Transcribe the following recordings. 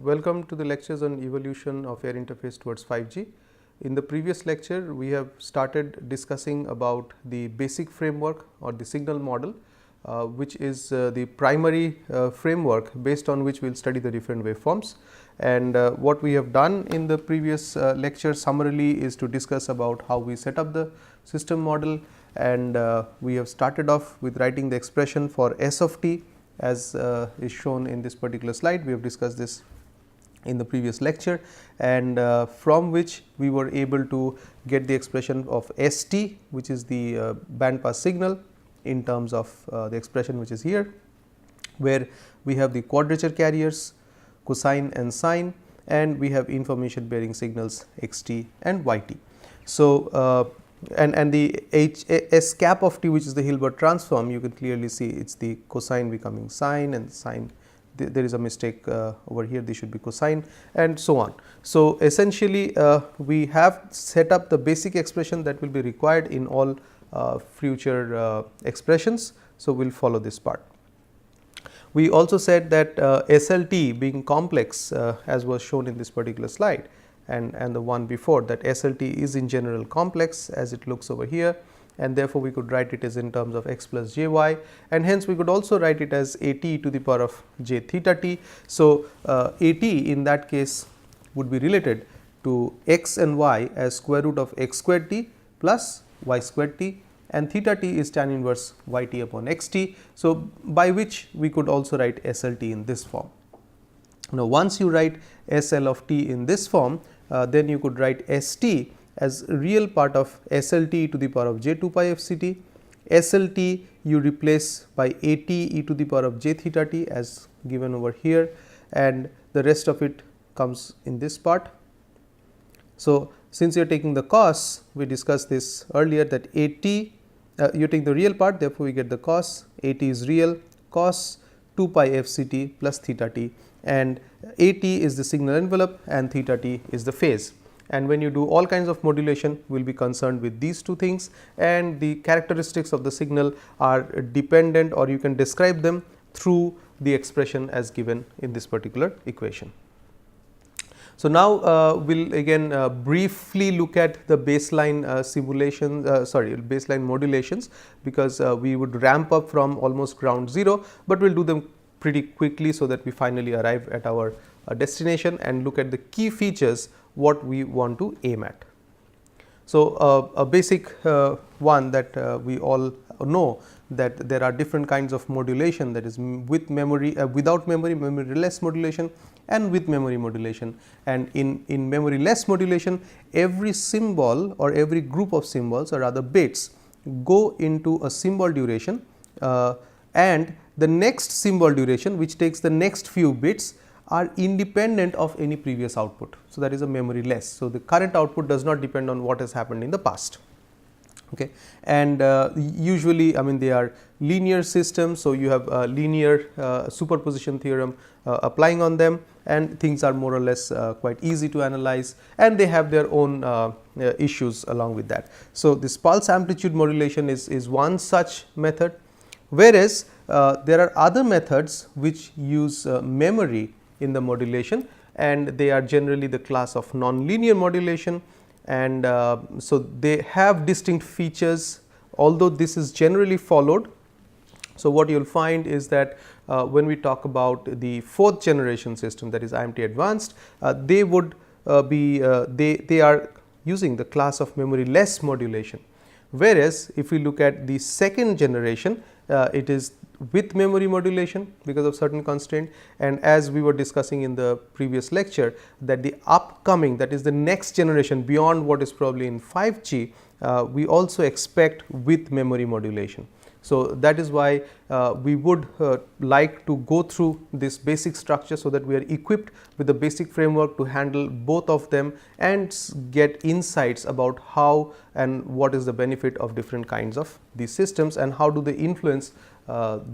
Welcome to the lectures on evolution of air interface towards 5G. In the previous lecture, we have started discussing about the basic framework or the signal model, which is the primary framework based on which we will study the different waveforms. And what we have done in the previous lecture summarily is to discuss about how we set up the system model, and we have started off with writing the expression for S of t as is shown in this particular slide. We have discussed this in the previous lecture, and from which we were able to get the expression of ST, which is the band pass signal in terms of the expression which is here, where we have the quadrature carriers cosine and sine, and we have information bearing signals xt and yt. So, and the S cap of t, which is the Hilbert transform, you can clearly see it is the cosine becoming sine, and sine there is a mistake over here, this should be cosine, and so on. So, essentially we have set up the basic expression that will be required in all future expressions. So, we will follow this part. We also said that SLT being complex as was shown in this particular slide, and the one before, that SLT is in general complex as it looks over here, and therefore, we could write it as in terms of x plus jy, and hence we could also write it as at to the power of j theta t. So, at in that case would be related to x and y as square root of x squared t plus y squared t, and theta t is tan inverse y t upon x t. So, by which we could also write SLT in this form. Now, once you write SL of t in this form, then you could write ST as real part of SLT to the power of j 2 pi f c t. SLT you replace by at e to the power of j theta t as given over here, and the rest of it comes in this part. So, since you are taking the cos, we discussed this earlier, that at you take the real part, therefore, we get the cos, at is real, cos 2 pi f c t plus theta t, and at is the signal envelope and theta t is the phase. And when you do all kinds of modulation, we will be concerned with these two things, and the characteristics of the signal are dependent, or you can describe them through the expression as given in this particular equation. So, now we will again briefly look at the baseline simulation baseline modulations, because we would ramp up from almost ground 0, but we will do them pretty quickly, so that we finally arrive at our destination and look at the key features what we want to aim at. So, a basic one that we all know, that there are different kinds of modulation, that is with memory, without memory, memory-less modulation, and with memory modulation. And in memory-less modulation, every symbol or every group of symbols, or rather bits, go into a symbol duration, and the next symbol duration, which takes the next few bits, are independent of any previous output. So, that is a memory less. So, the current output does not depend on what has happened in the past. Okay. And usually, I mean, they are linear systems. So, you have a linear superposition theorem applying on them, and things are more or less quite easy to analyze, and they have their own issues along with that. So, this pulse amplitude modulation is one such method, whereas there are other methods which use memory in the modulation, and they are generally the class of nonlinear modulation, and so they have distinct features, although this is generally followed. So, what you will find is that when we talk about the 4th generation system, that is IMT advanced, they would they are using the class of memory less modulation, whereas if we look at the 2nd generation, it is with memory modulation because of certain constraint. And as we were discussing in the previous lecture, that the upcoming, that is the next generation beyond what is probably in 5G, we also expect with memory modulation. So, that is why we would like to go through this basic structure, so that we are equipped with the basic framework to handle both of them and get insights about how and what is the benefit of different kinds of these systems, and how do they influence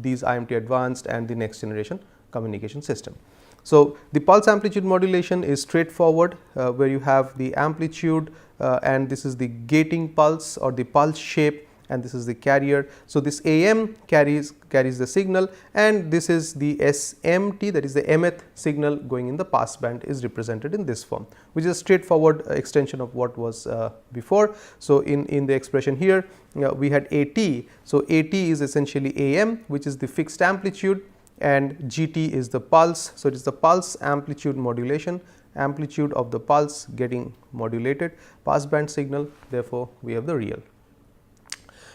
these IMT advanced and the next generation communication system. So, the pulse amplitude modulation is straightforward, where you have the amplitude and this is the gating pulse or the pulse shape, and this is the carrier. So, this AM carries the signal, and this is the SMT, that is the mth signal going in the pass band, is represented in this form, which is a straightforward extension of what was before. So, in the expression here we had AT. So, AT is essentially AM, which is the fixed amplitude, and GT is the pulse. So, it is the pulse amplitude modulation, amplitude of the pulse getting modulated, pass band signal, therefore, we have the real.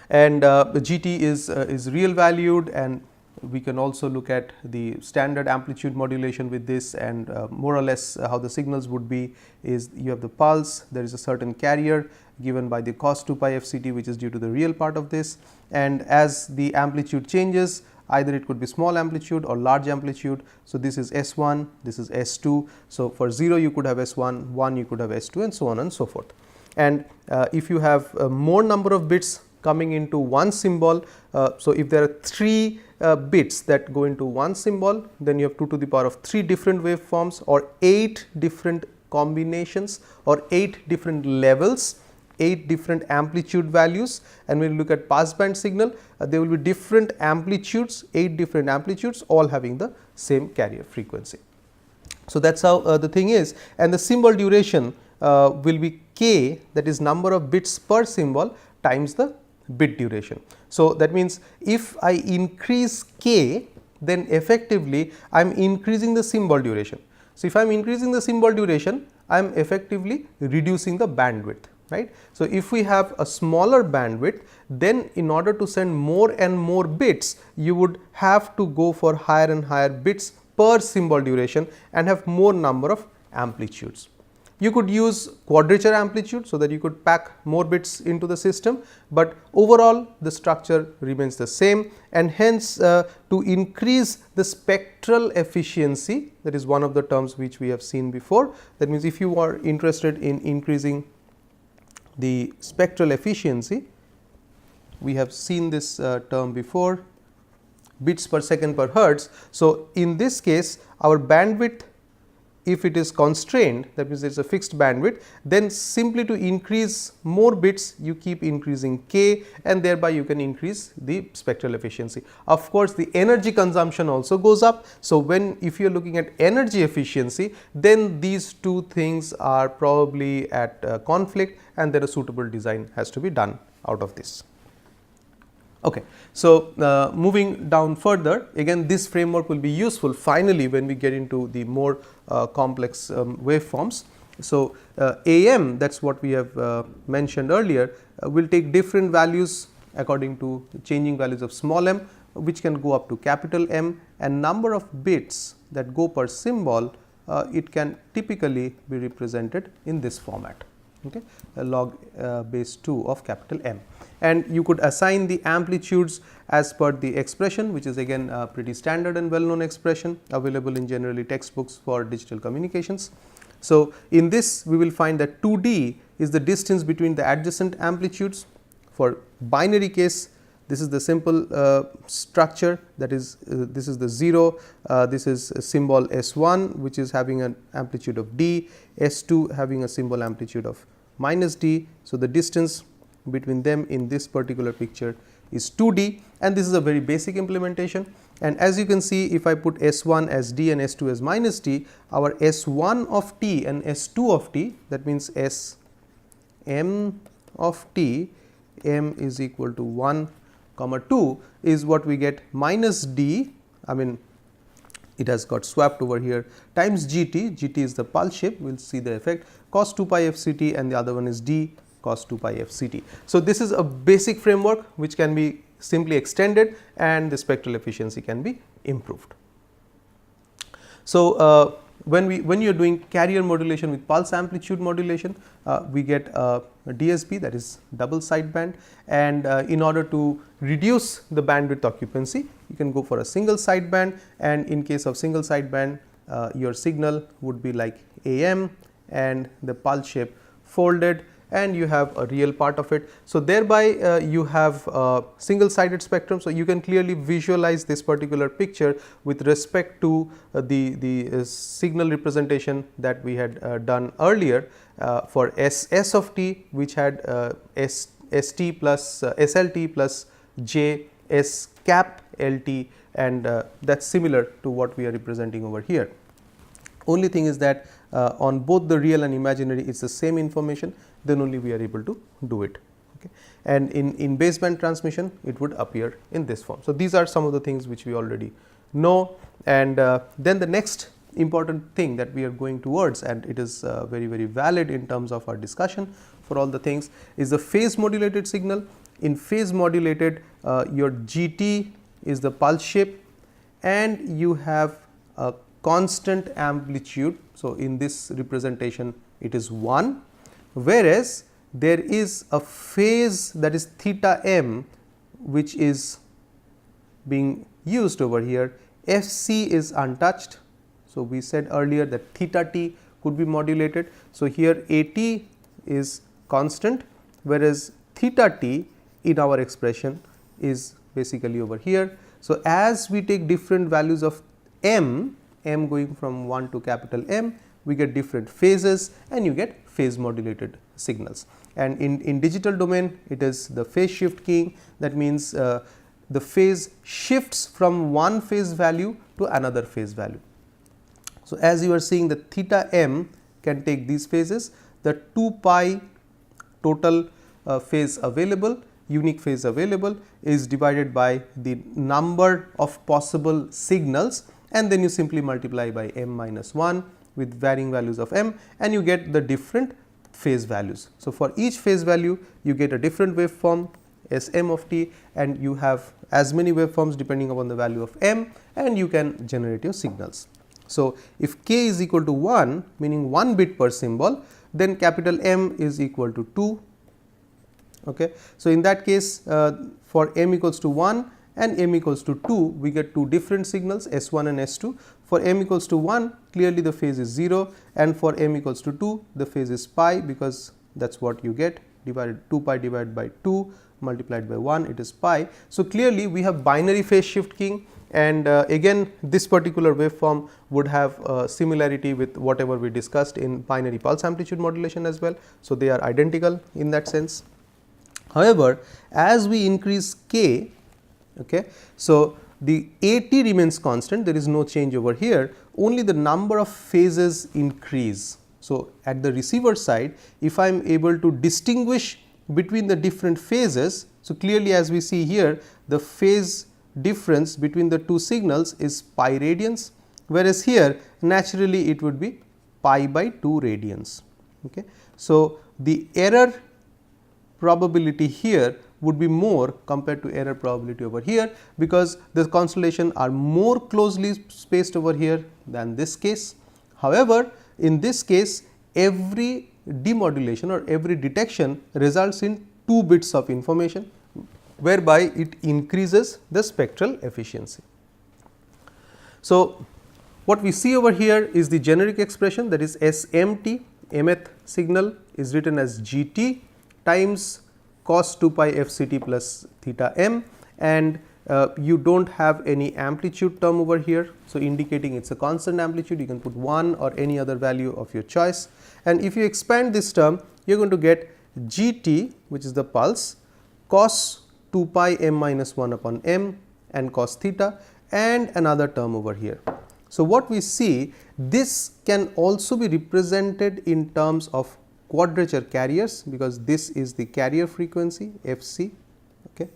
And the GT is real valued, and we can also look at the standard amplitude modulation with this, and more or less how the signals would be is you have the pulse, there is a certain carrier given by the cos 2 pi fct, which is due to the real part of this, and as the amplitude changes, either it could be small amplitude or large amplitude. So, this is S1, this is S2. So, for 0 you could have S1, 1 you could have S2, and so on and so forth. And if you have more number of bits coming into one symbol, so if there are 3 bits that go into one symbol, then you have 2 to the power of 3 different waveforms, or 8 different combinations, or 8 different levels, 8 different amplitude values. And when you look at passband signal, there will be different amplitudes, 8 different amplitudes, all having the same carrier frequency. So, that is how the thing is, and the symbol duration will be k, that is number of bits per symbol times the bit duration. So, that means if I increase k, then effectively I am increasing the symbol duration. So, if I am increasing the symbol duration, I am effectively reducing the bandwidth. Right. So, if we have a smaller bandwidth, then in order to send more and more bits, you would have to go for higher and higher bits per symbol duration and have more number of amplitudes. You could use quadrature amplitude, so that you could pack more bits into the system, but overall the structure remains the same, and hence to increase the spectral efficiency, that is one of the terms which we have seen before. That means, if you are interested in increasing the spectral efficiency, we have seen this term before, bits per second per hertz. So, in this case our bandwidth, if it is constrained, that means, it is a fixed bandwidth, then simply to increase more bits you keep increasing k, and thereby you can increase the spectral efficiency. Of course, the energy consumption also goes up. So, if you are looking at energy efficiency, then these two things are probably at conflict, and then a suitable design has to be done out of this. Okay. So, moving down further, again this framework will be useful finally when we get into the more complex waveforms. So, AM, that is what we have mentioned earlier, will take different values according to changing values of small m, which can go up to capital M, and number of bits that go per symbol, it can typically be represented in this format, okay, log base 2 of capital M. And you could assign the amplitudes as per the expression, which is again a pretty standard and well known expression available in generally textbooks for digital communications. So, in this we will find that 2D is the distance between the adjacent amplitudes. For binary case, this is the simple structure, that is this is the 0, this is a symbol S1, which is having an amplitude of d, S2 having a symbol amplitude of minus d. So, the distance between them in this particular picture is 2D, and this is a very basic implementation. And as you can see, if I put S1 as d and S2 as minus d, our S1 of t and S2 of t, that means S m of t, m is equal to 1 comma 2 is what we get, minus d, I mean it has got swapped over here, times GT, GT is the pulse shape, we will see the effect, cos 2 pi fct, and the other one is d cos 2 pi fct. So, this is a basic framework which can be simply extended, and the spectral efficiency can be improved. So, when you are doing carrier modulation with pulse amplitude modulation, we get a DSB, that is double sideband, and in order to reduce the bandwidth occupancy, you can go for a single sideband, and in case of single sideband, your signal would be like AM, and the pulse shape folded, and you have a real part of it. So, thereby you have a single sided spectrum. So, you can clearly visualize this particular picture with respect to the signal representation that we had done earlier for SS of t, which had ST plus SLT plus J S cap LT, and that is similar to what we are representing over here. Only thing is that on both the real and imaginary it is the same information, then only we are able to do it. Okay. And in baseband transmission it would appear in this form. So, these are some of the things which we already know, and then the next important thing that we are going towards, and it is very valid in terms of our discussion for all the things, is the phase modulated signal. In phase modulated, your GT is the pulse shape and you have a constant amplitude. So, in this representation it is 1, whereas there is a phase, that is theta m, which is being used over here. Fc is untouched. So, we said earlier that theta t could be modulated. So, here At is constant, whereas theta t in our expression is basically over here. So, as we take different values of m going from 1 to capital M, we get different phases and you get phase modulated signals. And in digital domain it is the phase shift keying, that means the phase shifts from one phase value to another phase value. So, as you are seeing, the theta m can take these phases, the 2 pi total phase available, unique phase available, is divided by the number of possible signals, and then you simply multiply by m minus 1 with varying values of m, and you get the different phase values. So, for each phase value you get a different waveform Sm of t, and you have as many waveforms depending upon the value of m, and you can generate your signals. So, if k is equal to 1, meaning 1 bit per symbol, then capital M is equal to 2. Okay. So, in that case, for m equals to 1 and m equals to 2, we get two different signals S1 and S2. For m equals to 1, clearly the phase is 0, and for m equals to 2, the phase is pi, because that is what you get, divided 2 pi divided by 2 multiplied by 1, it is pi. So, clearly we have binary phase shift keying, and again this particular waveform would have similarity with whatever we discussed in binary pulse amplitude modulation as well. So, they are identical in that sense. However, as we increase k, okay, so the At remains constant, there is no change over here, only the number of phases increase. So, at the receiver side, if I am able to distinguish between the different phases, so clearly as we see here, the phase difference between the two signals is pi radians, whereas here naturally it would be pi by 2 radians. Okay. So, the error probability here would be more compared to error probability over here, because the constellation are more closely spaced over here than this case. However, in this case every demodulation or every detection results in 2 bits of information, whereby it increases the spectral efficiency. So, what we see over here is the generic expression, that is SMT, mth signal is written as GT times cos 2 pi FCT plus theta m, and you do not have any amplitude term over here. So, indicating it is a constant amplitude, you can put 1 or any other value of your choice, and if you expand this term you are going to get GT, which is the pulse, cos 2 pi m minus 1 upon m and cos theta, and another term over here. So, what we see, this can also be represented in terms of quadrature carriers, because this is the carrier frequency Fc. Okay.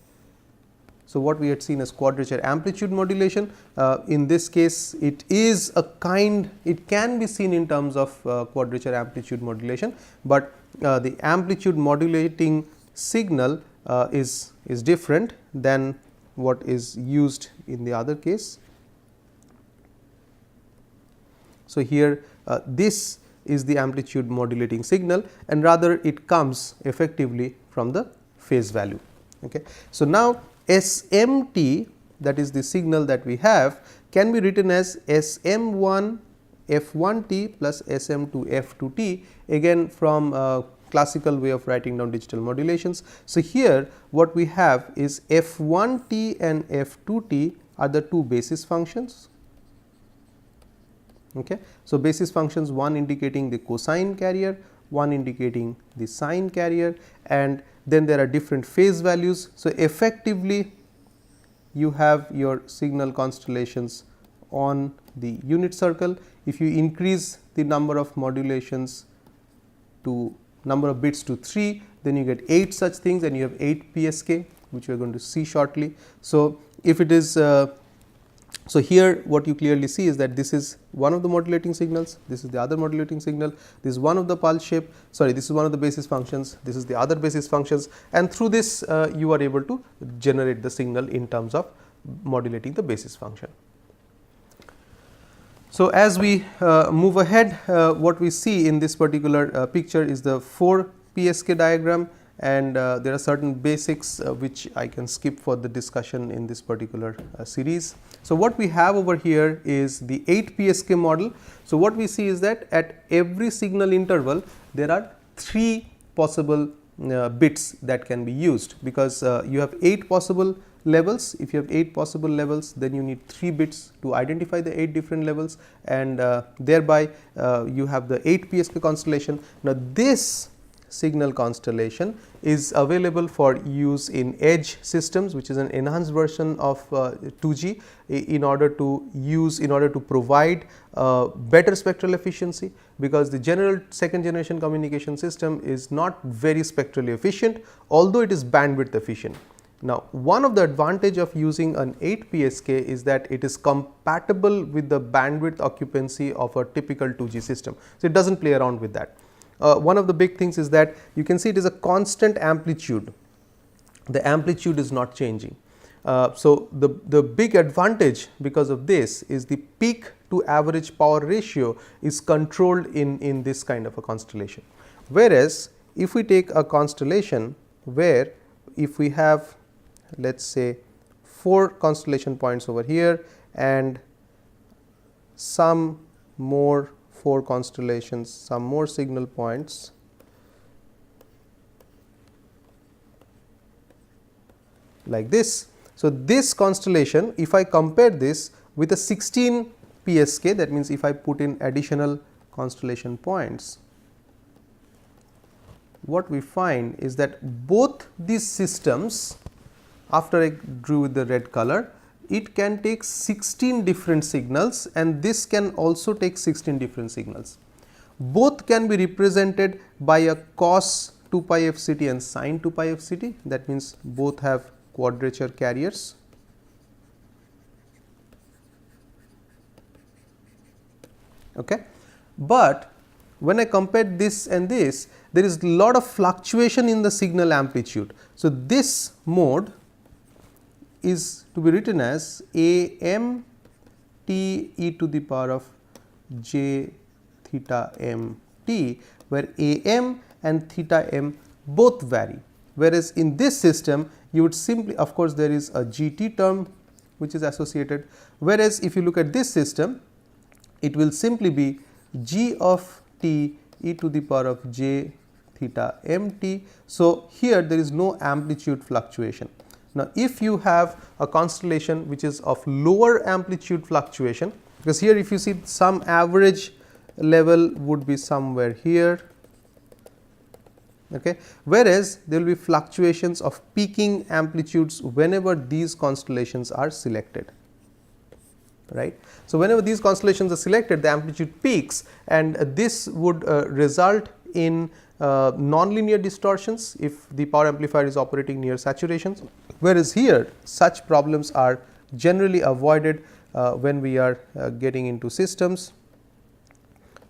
So, what we had seen as quadrature amplitude modulation, in this case it is a kind, it can be seen in terms of quadrature amplitude modulation, but the amplitude modulating signal is different than what is used in the other case. So, here this is the amplitude modulating signal, and rather it comes effectively from the phase value. Okay. So, now SMT, that is the signal that we have, can be written as SM1 F1t plus SM2 F2t, again from classical way of writing down digital modulations. So, here what we have is F1t and F2t are the two basis functions. Okay. So, basis functions, one indicating the cosine carrier, one indicating the sine carrier, and then there are different phase values. So, effectively you have your signal constellations on the unit circle. If you increase the number of modulations to number of bits to 3, then you get 8 such things and you have 8 Psk, which we are going to see shortly. So, if it is so here what you clearly see is that this is one of the modulating signals, this is the other modulating signal, this is one of the pulse shape, sorry, this is one of the basis functions, this is the other basis functions, and through this you are able to generate the signal in terms of modulating the basis function. So, as we move ahead, what we see in this particular picture is the 4 Psk diagram, and there are certain basics which I can skip for the discussion in this particular series. So, what we have over here is the 8 Psk model. So, what we see is that at every signal interval there are 3 possible bits that can be used, because you have 8 possible levels. If you have 8 possible levels, then you need 3 bits to identify the 8 different levels, and thereby you have the 8 Psk constellation. Now, this signal constellation is available for use in edge systems, which is an enhanced version of 2G, in order to provide better spectral efficiency, because the general second generation communication system is not very spectrally efficient, although it is bandwidth efficient. Now, one of the advantage of using an 8 Psk is that it is compatible with the bandwidth occupancy of a typical 2G system. So, it does not play around with that. One of the big things is that you can see it is a constant amplitude, the amplitude is not changing. So, the big advantage because of this is the peak to average power ratio is controlled in this kind of a constellation. Whereas, if we take a constellation where if we have, let us say, 4 constellation points over here and some more 4 constellations, some more signal points, like this. So, this constellation, if I compare this with a 16 Psk, that means if I put in additional constellation points, what we find is that both these systems, after I drew with the red color, it can take 16 different signals, and this can also take 16 different signals. Both can be represented by a cos 2 pi fct and sin 2 pi fct, that means both have quadrature carriers. Okay. But when I compare this and this, there is a lot of fluctuation in the signal amplitude. So, this mode is to be written as A m t e to the power of j theta m t, where A m and theta m both vary. Whereas, in this system you would simply, of course, there is a g t term which is associated, whereas if you look at this system, it will simply be g of t e to the power of j theta m t. So, here there is no amplitude fluctuation. Now, if you have a constellation which is of lower amplitude fluctuation, because here if you see some average level would be somewhere here, okay, whereas there will be fluctuations of peaking amplitudes whenever these constellations are selected, right. So, whenever these constellations are selected, the amplitude peaks, and this would result in nonlinear distortions if the power amplifier is operating near saturations, whereas here such problems are generally avoided when we are getting into systems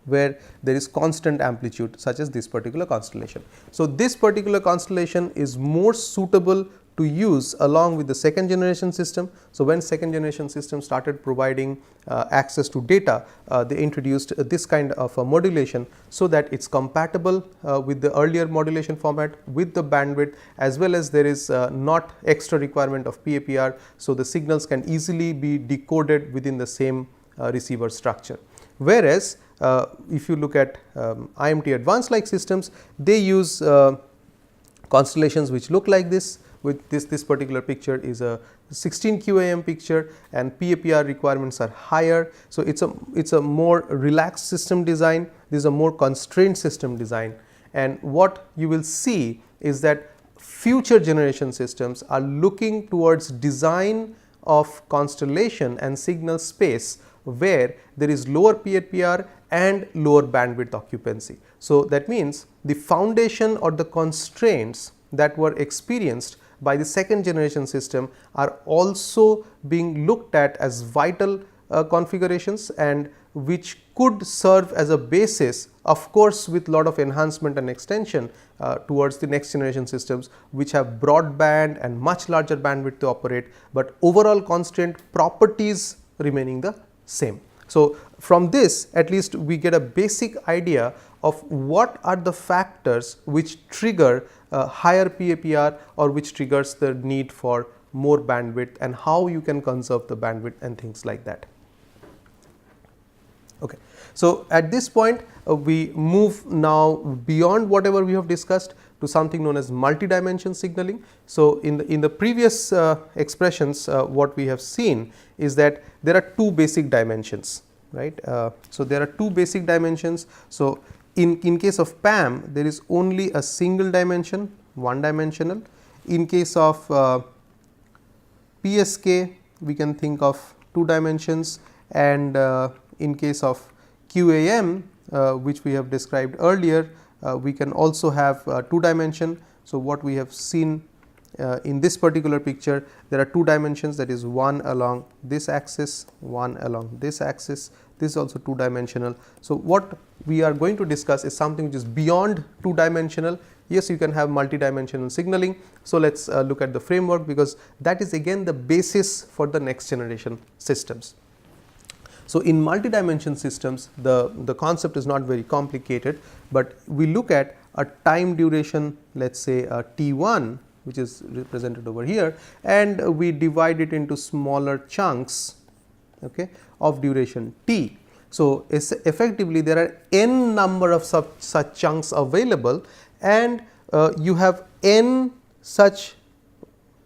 where there is constant amplitude, such as this particular constellation. So, this particular constellation is more suitable to use along with the second generation system. So, when second generation system started providing access to data, they introduced this kind of a modulation, so that it is compatible with the earlier modulation format with the bandwidth, as well as there is not extra requirement of PAPR. So, the signals can easily be decoded within the same receiver structure. Whereas, if you look at IMT advanced like systems, they use constellations which look like this. With this particular picture is a 16 QAM picture, and PAPR requirements are higher. So, it is a more relaxed system design, this is a more constrained system design, and what you will see is that future generation systems are looking towards design of constellation and signal space where there is lower PAPR and lower bandwidth occupancy. So, that means the foundation or the constraints that were experienced by the second generation system are also being looked at as vital configurations, and which could serve as a basis, of course with lot of enhancement and extension towards the next generation systems which have broadband and much larger bandwidth to operate, but overall constraint properties remaining the same. So, from this at least we get a basic idea of what are the factors which trigger higher PAPR or which triggers the need for more bandwidth, and how you can conserve the bandwidth and things like that. Okay. So, at this point we move now beyond whatever we have discussed to something known as multi-dimension signaling. So, in the previous expressions what we have seen is that there are two basic dimensions, right. So, there are two basic dimensions. So, in case of PAM there is only a single dimension, one dimensional. In case of Psk we can think of two dimensions, and in case of QAM which we have described earlier, we can also have 2 dimension. So, what we have seen in this particular picture, there are 2 dimensions, that is one along this axis, one along this axis, this is also 2 dimensional. So, what we are going to discuss is something which is beyond 2 dimensional. Yes, you can have multi-dimensional signaling. So, let us look at the framework, because that is again the basis for the next generation systems. So, in multi-dimension systems the concept is not very complicated, but we look at a time duration, let us say T1, which is represented over here, and we divide it into smaller chunks, okay, of duration T. So, effectively there are n number of such chunks available, and you have n such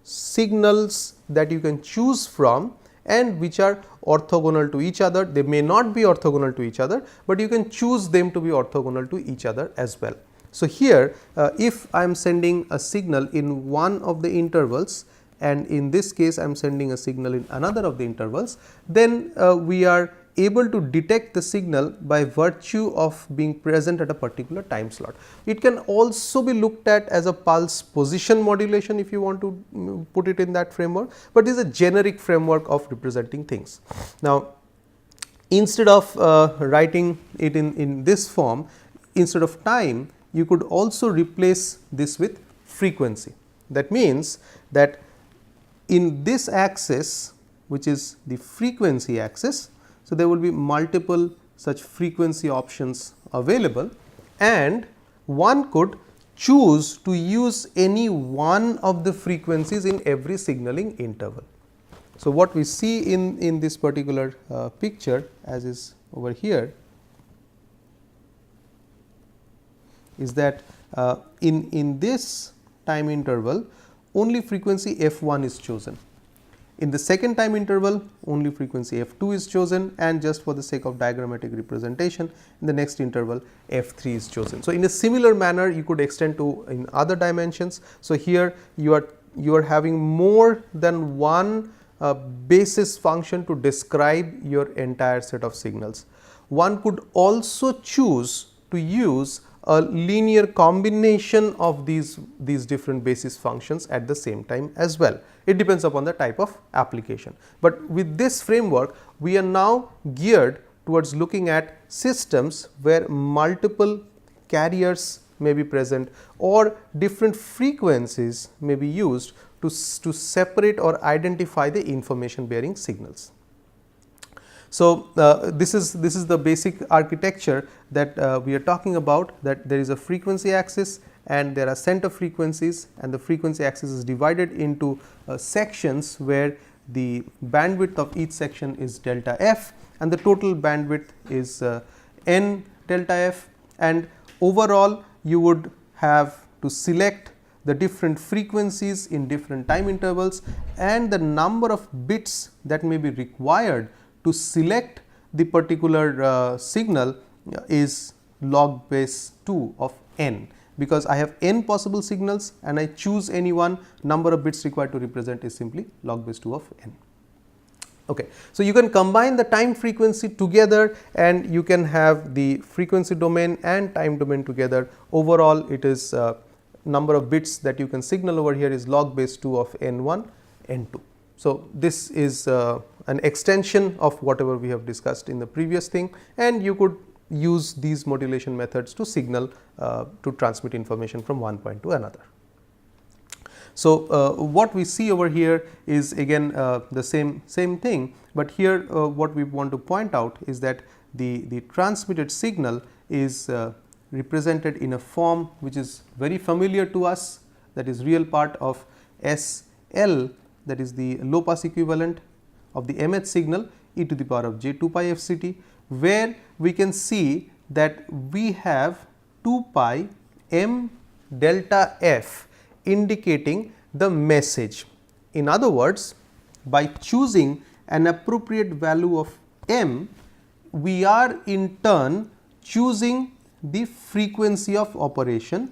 signals that you can choose from, and which are orthogonal to each other. They may not be orthogonal to each other, but you can choose them to be orthogonal to each other as well. So, here if I am sending a signal in one of the intervals, and in this case I am sending a signal in another of the intervals, then we are able to detect the signal by virtue of being present at a particular time slot. It can also be looked at as a pulse position modulation if you want to put it in that framework, but it is a generic framework of representing things. Now, instead of writing it in this form, instead of time, you could also replace this with frequency. That means that in this axis, which is the frequency axis, so there will be multiple such frequency options available, and one could choose to use any one of the frequencies in every signaling interval. So, what we see in this particular picture, as is over here, is that in this time interval only frequency f1 is chosen. In the second time interval only frequency f2 is chosen, and just for the sake of diagrammatic representation, in the next interval f3 is chosen. So, in a similar manner you could extend to in other dimensions. So, here you are having more than one basis function to describe your entire set of signals. One could also choose to use a linear combination of these different basis functions at the same time as well. It depends upon the type of application. But with this framework, we are now geared towards looking at systems where multiple carriers may be present or different frequencies may be used to separate or identify the information bearing signals. So, this is the basic architecture that we are talking about, that there is a frequency axis and there are center frequencies, and the frequency axis is divided into sections where the bandwidth of each section is delta f, and the total bandwidth is n delta f, and overall you would have to select the different frequencies in different time intervals, and the number of bits that may be required to select the particular signal is log base 2 of n. because I have n possible signals and I choose any one, number of bits required to represent is simply log base 2 of n. Okay. So, you can combine the time frequency together and you can have the frequency domain and time domain together. Overall, it is number of bits that you can signal over here is log base 2 of n1, n2. So, this is an extension of whatever we have discussed in the previous thing, and you could use these modulation methods to signal to transmit information from one point to another. So, what we see over here is again the same thing, but here what we want to point out is that the transmitted signal is represented in a form which is very familiar to us, that is real part of SL, that is the low pass equivalent of the mth signal e to the power of j 2 pi fct, where we can see that we have 2 pi m delta f indicating the message. In other words, by choosing an appropriate value of m, we are in turn choosing the frequency of operation,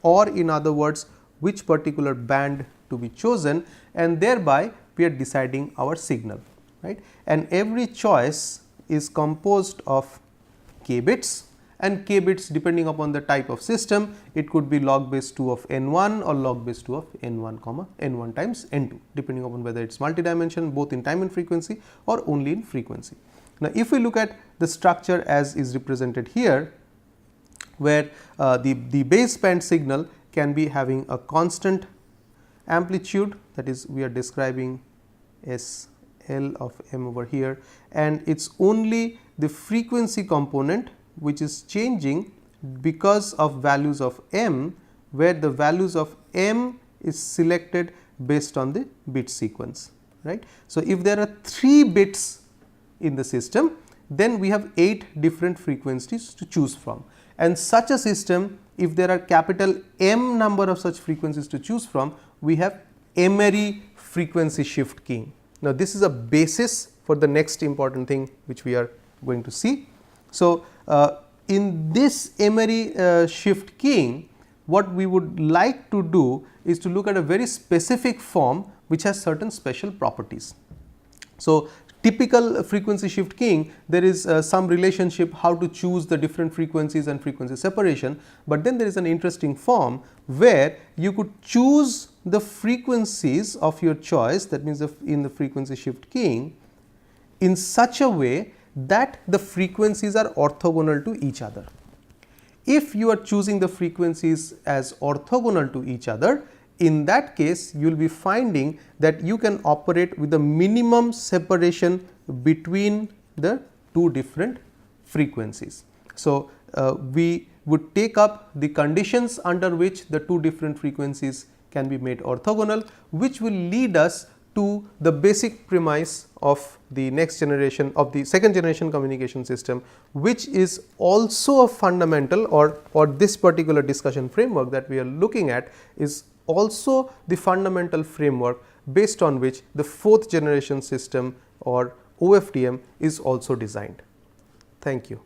or in other words which particular band to be chosen, and thereby we are deciding our signal, right. And every choice is composed of k bits, and k bits depending upon the type of system, it could be log base 2 of n1 or log base 2 of n1 comma n1 times n2, depending upon whether it is multidimensional both in time and frequency or only in frequency. Now, if we look at the structure as is represented here, where the baseband signal can be having a constant amplitude, that is we are describing S L of m over here, and it is only the frequency component which is changing because of values of m, where the values of m is selected based on the bit sequence, right. So, if there are 3 bits in the system, then we have 8 different frequencies to choose from, and such a system, if there are capital M number of such frequencies to choose from, we have M-ary-frequency shift keying. Now, this is a basis for the next important thing which we are going to see. So, in this M-ary shift keying, what we would like to do is to look at a very specific form which has certain special properties. So, typical frequency shift keying, there is some relationship how to choose the different frequencies and frequency separation, but then there is an interesting form where you could choose the frequencies of your choice, that means in the frequency shift keying, in such a way that the frequencies are orthogonal to each other. If you are choosing the frequencies as orthogonal to each other, in that case you will be finding that you can operate with a minimum separation between the two different frequencies. So, we would take up the conditions under which the two different frequencies can be made orthogonal, which will lead us to the basic premise of the next generation of the second generation communication system, which is also a fundamental, or this particular discussion framework that we are looking at is also the fundamental framework based on which the fourth generation system or OFDM is also designed. Thank you.